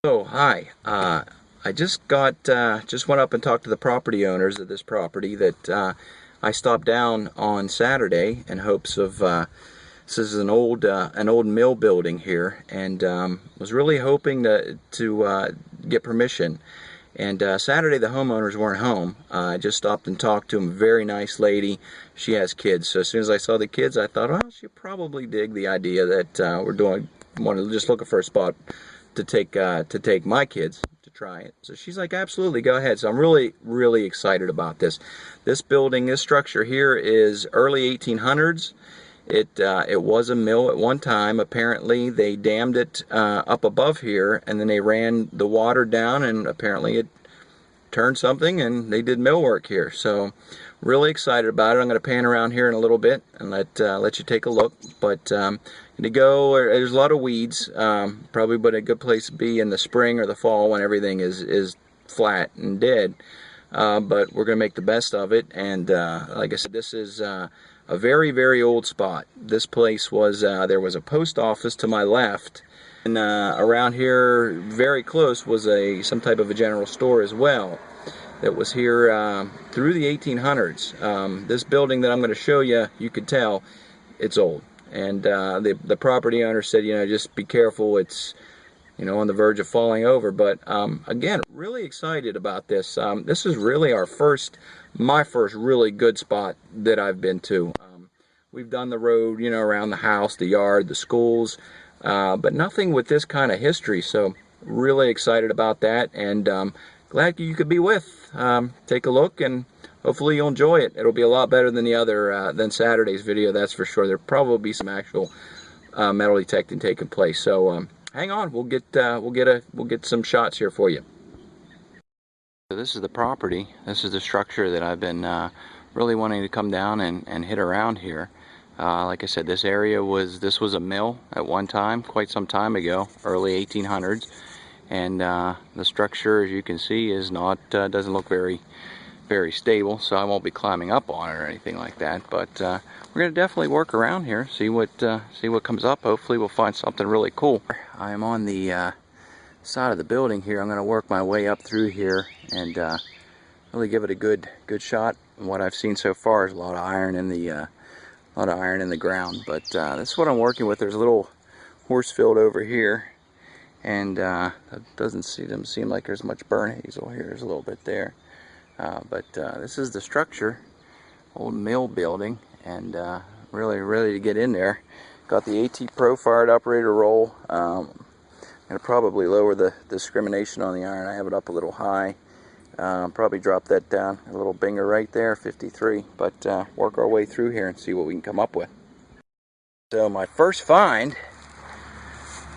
Oh, hi. I just went up and talked to the property owners of this property that I stopped down on Saturday in hopes of this is an old mill building here, and was really hoping to get permission. And Saturday the homeowners weren't home. I just stopped and talked to them. Very nice lady. She has kids, so as soon as I saw the kids, I thought, well, she'll probably dig the idea that wanted just looking for a spot to take my kids to try it. So she's like, absolutely, go ahead. So I'm really excited about this. This building, this structure here is early 1800s. It was a mill at one time. Apparently they dammed it up above here, and then they ran the water down, and apparently it turned something, and they did mill work here. So really excited about it. I'm going to pan around here in a little bit and let you take a look. But to go, there's a lot of weeds, probably, but a good place to be in the spring or the fall when everything is flat and dead. But we're going to make the best of it. And like I said, this is a very old spot. This place was there was a post office to my left, and around here, very close, was some type of a general store as well. That was here through the 1800s. This building that I'm going to show you, you could tell it's old. And the property owner said, just be careful. It's on the verge of falling over. But again, really excited about this. This is really my first really good spot that I've been to. We've done the road, around the house, the yard, the schools, but nothing with this kind of history. So really excited about that, and glad you could be with. Take a look, and hopefully you'll enjoy it. It'll be a lot better than than Saturday's video, that's for sure. There'll probably be some actual metal detecting taking place. So hang on, we'll get some shots here for you. So this is the property. This is the structure that I've been really wanting to come down and hit around here. Like I said, this was a mill at one time, quite some time ago, early 1800s, and the structure, as you can see, is not doesn't look very stable. So I won't be climbing up on it or anything like that. But we're going to definitely work around here, see what comes up. Hopefully, we'll find something really cool. I am on the side of the building here. I'm going to work my way up through here and really give it a good shot. And what I've seen so far is a lot of iron in the ground, but this is what I'm working with. There's a little horse field over here, and it doesn't seem like there's much burn hazel here. There's a little bit there, but this is the structure, old mill building, and really ready to get in there. Got the AT Pro fired operator roll. I'm gonna probably lower the discrimination on the iron. I have it up a little high. Probably drop that down a little binger right there, 53, but work our way through here and see what we can come up with. So my first find,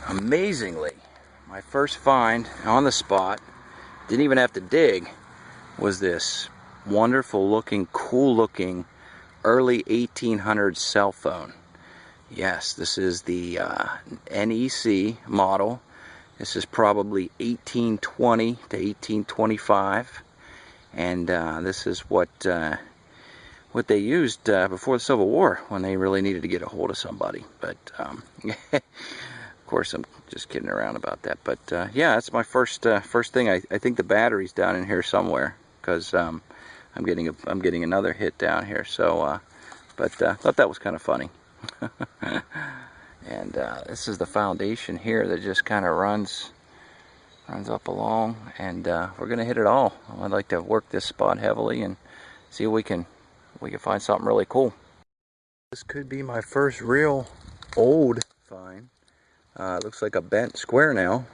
amazingly, my first find on the spot, didn't even have to dig, was this wonderful looking, cool looking early 1800s cell phone. Yes, this is the NEC model. This is probably 1820 to 1825, and this is what they used before the Civil War when they really needed to get a hold of somebody. But of course, I'm just kidding around about that. But yeah, that's my first thing. I think the battery's down in here somewhere, because I'm getting another hit down here. So, but thought that was kind of funny. And this is the foundation here that just kind of runs up along, and we're gonna hit it all. I'd like to work this spot heavily and see if we can find something really cool. This could be my first real old find. It looks like a bent square now.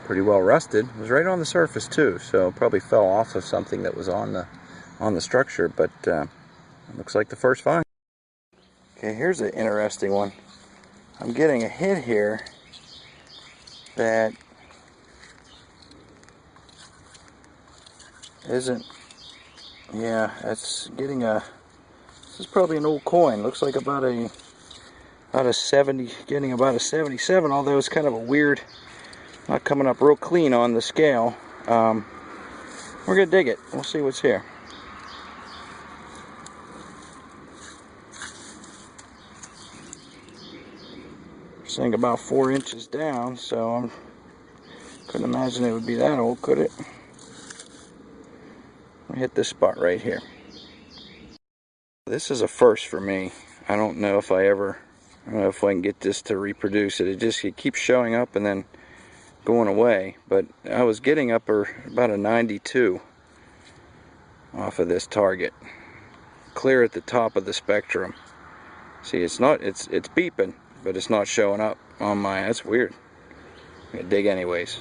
Pretty well rusted. It was right on the surface too, so probably fell off of something that was on the structure. But it looks like the first find. Okay, here's an interesting one. I'm getting a hit here that isn't, yeah, it's getting this is probably an old coin. Looks like about a 70, getting about a 77, although it's kind of a weird, not coming up real clean on the scale. We're gonna dig it. We'll see what's here. This thing about 4 inches down, so I couldn't imagine it would be that old, could it? I hit this spot right here. This is a first for me. I don't know if I can get this to reproduce it. It keeps showing up and then going away. But I was getting up about a 92 off of this target, clear at the top of the spectrum. See, it's beeping, but it's not showing up on my. That's weird. I'm gonna dig anyways.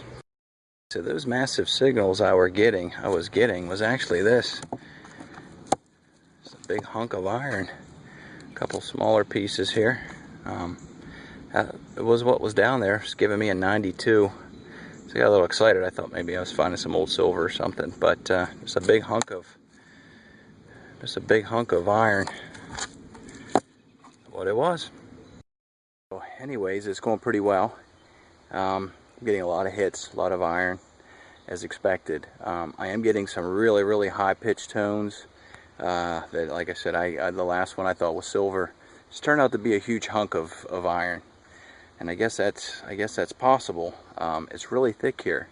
So those massive signals I was getting was actually this. It's a big hunk of iron. A couple smaller pieces here. It was what was down there. It's giving me a 92. So I got a little excited. I thought maybe I was finding some old silver or something, but just a big hunk of iron. What it was. So anyways, it's going pretty well. I'm getting a lot of hits, a lot of iron, as expected. I am getting some really high pitched tones. That, like I said, the last one I thought was silver. It's turned out to be a huge hunk of iron, and I guess that's possible. It's really thick here,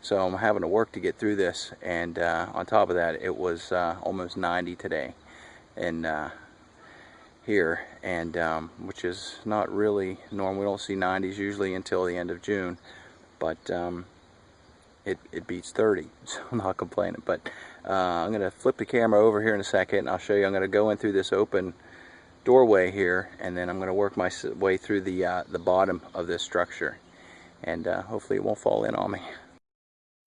so I'm having to work to get through this. And on top of that, it was almost 90 today, and here, and which is not really normal. We don't see 90s usually until the end of June, but it beats 30, so I'm not complaining. But I'm going to flip the camera over here in a second, and I'll show you. I'm going to go in through this open doorway here, and then I'm going to work my way through the bottom of this structure, and hopefully it won't fall in on me.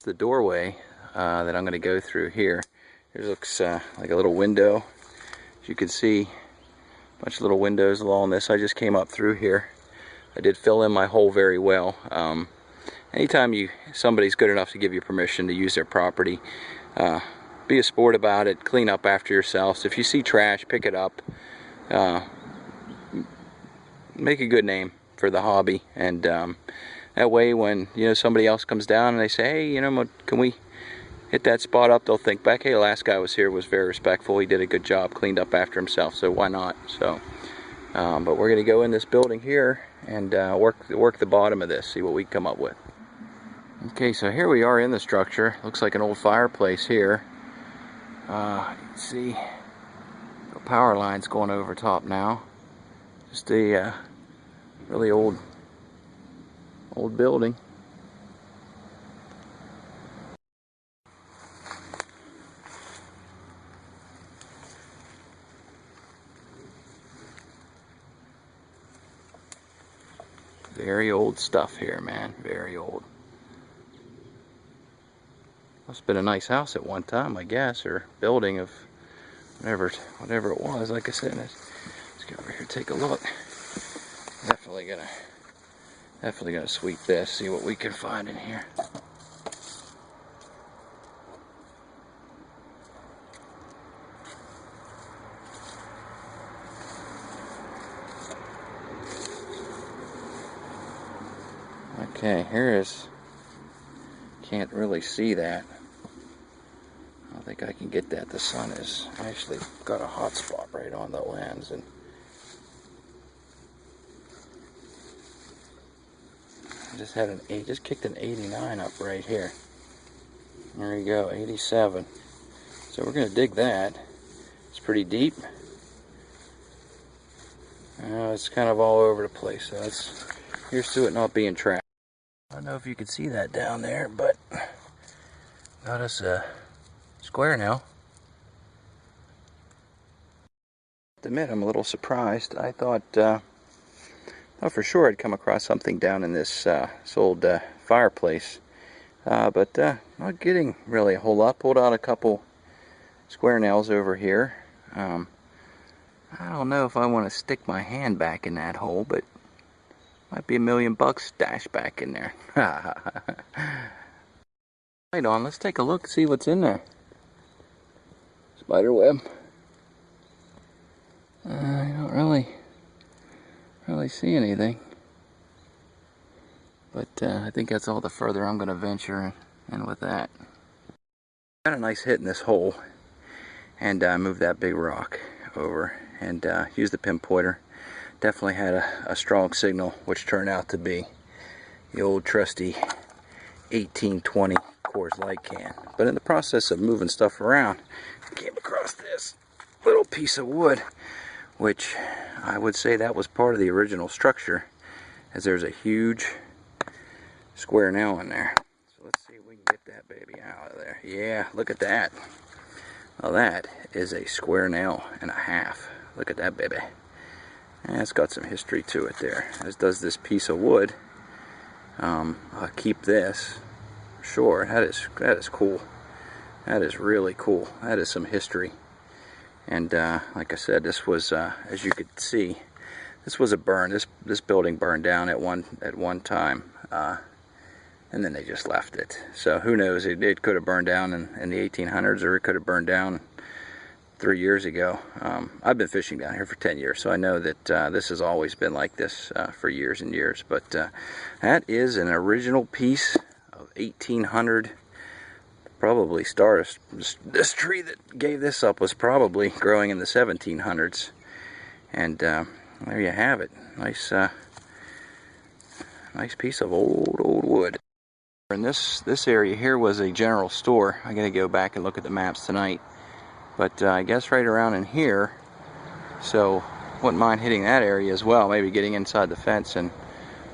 The doorway that I'm going to go through here. It looks like a little window. As you can see, a bunch of little windows along this. I just came up through here. I did fill in my hole very well. Anytime somebody's good enough to give you permission to use their property, be a sport about it. Clean up after yourselves. If you see trash, pick it up. Make a good name for the hobby, and that way when somebody else comes down and they say, hey, can we hit that spot up, they'll think back, hey, the last guy was here, was very respectful, he did a good job, cleaned up after himself, so why not? So but we're gonna go in this building here and work the bottom of this, see what we can come up with. Okay, so here we are in the structure. Looks like an old fireplace here. You can see the power lines going over top now. Just a really old building. Very old stuff here, man. Very old. Must have been a nice house at one time, I guess, or building of whatever it was. Like I said, let's get over here, take a look. Definitely gonna sweep this, see what we can find in here. Okay, can't really see that. I don't think I can get that. The sun is actually got a hot spot right on the lens, and I just kicked an 89 up right here. There we go, 87. So we're gonna dig that. It's pretty deep. It's kind of all over the place, so here's to it not being trapped. I don't know if you can see that down there, but got us a square now. I have to admit, I'm a little surprised. I thought for sure I'd come across something down in this old fireplace, but not getting really a whole lot. Pulled out a couple square nails over here. I don't know if I want to stick my hand back in that hole, but might be $1 million stashed back in there. Right on, let's take a look, see what's in there. Spider web. I don't really see anything, but I think that's all the further I'm going to venture in with that. Got a nice hit in this hole, and move that big rock over, and use the pinpointer definitely had a strong signal, which turned out to be the old trusty 1820 Coors Light can. But in the process of moving stuff around, I came across this little piece of wood, which I would say that was part of the original structure, as there's a huge square nail in there. So let's see if we can get that baby out of there. Yeah, look at that. Well, that is a square nail and a half. Look at that baby. And it's got some history to it there, as does this piece of wood. I'll keep this for sure. That is cool. That is really cool. That is some history. And like I said, this was, as you could see, this was a burn. This building burned down at one time, and then they just left it. So who knows? It could have burned down in the 1800s, or it could have burned down 3 years ago. I've been fishing down here for 10 years, so I know that this has always been like this for years and years. But that is an original piece of 1800. Probably start. This tree that gave this up was probably growing in the 1700s. And there you have it. Nice piece of old wood. And this area here was a general store. I gotta go back and look at the maps tonight. But I guess right around in here, so wouldn't mind hitting that area as well. Maybe getting inside the fence and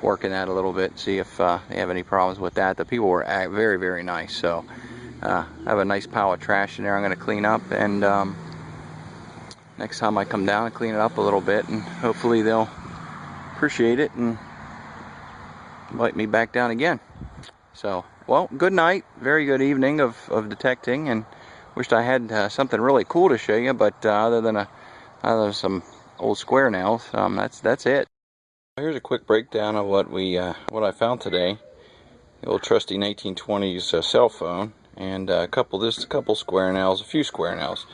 working that a little bit. See if they have any problems with that. The people were very, very nice. So. I have a nice pile of trash in there I'm going to clean up, and next time I come down and clean it up a little bit, and hopefully they'll appreciate it and invite me back down again. So, well, good night, very good evening of detecting, and wished I had something really cool to show you, but other than some old square nails, that's it. Here's a quick breakdown of what I found today. The old trusty 1920s cell phone. And a couple square nails, a few square nails,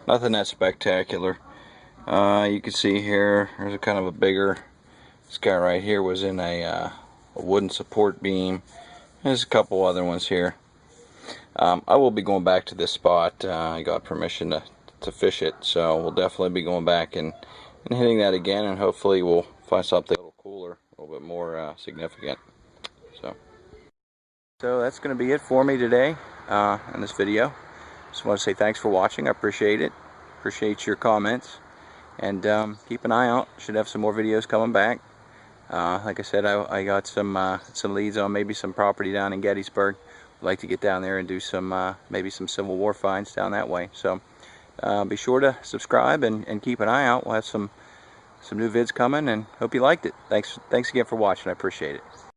nothing that spectacular. You can see here, there's a kind of a bigger. This guy right here was in a wooden support beam. There's a couple other ones here. I will be going back to this spot. I got permission to fish it, so we'll definitely be going back and hitting that again, and hopefully we'll find something a little cooler, a little bit more significant. So that's going to be it for me today in this video. Just want to say thanks for watching. I appreciate it. Appreciate your comments. And keep an eye out. Should have some more videos coming back. Like I said, I got some leads on maybe some property down in Gettysburg. I'd like to get down there and do some maybe some Civil War finds down that way. So be sure to subscribe and keep an eye out. We'll have some new vids coming, and hope you liked it. Thanks again for watching. I appreciate it.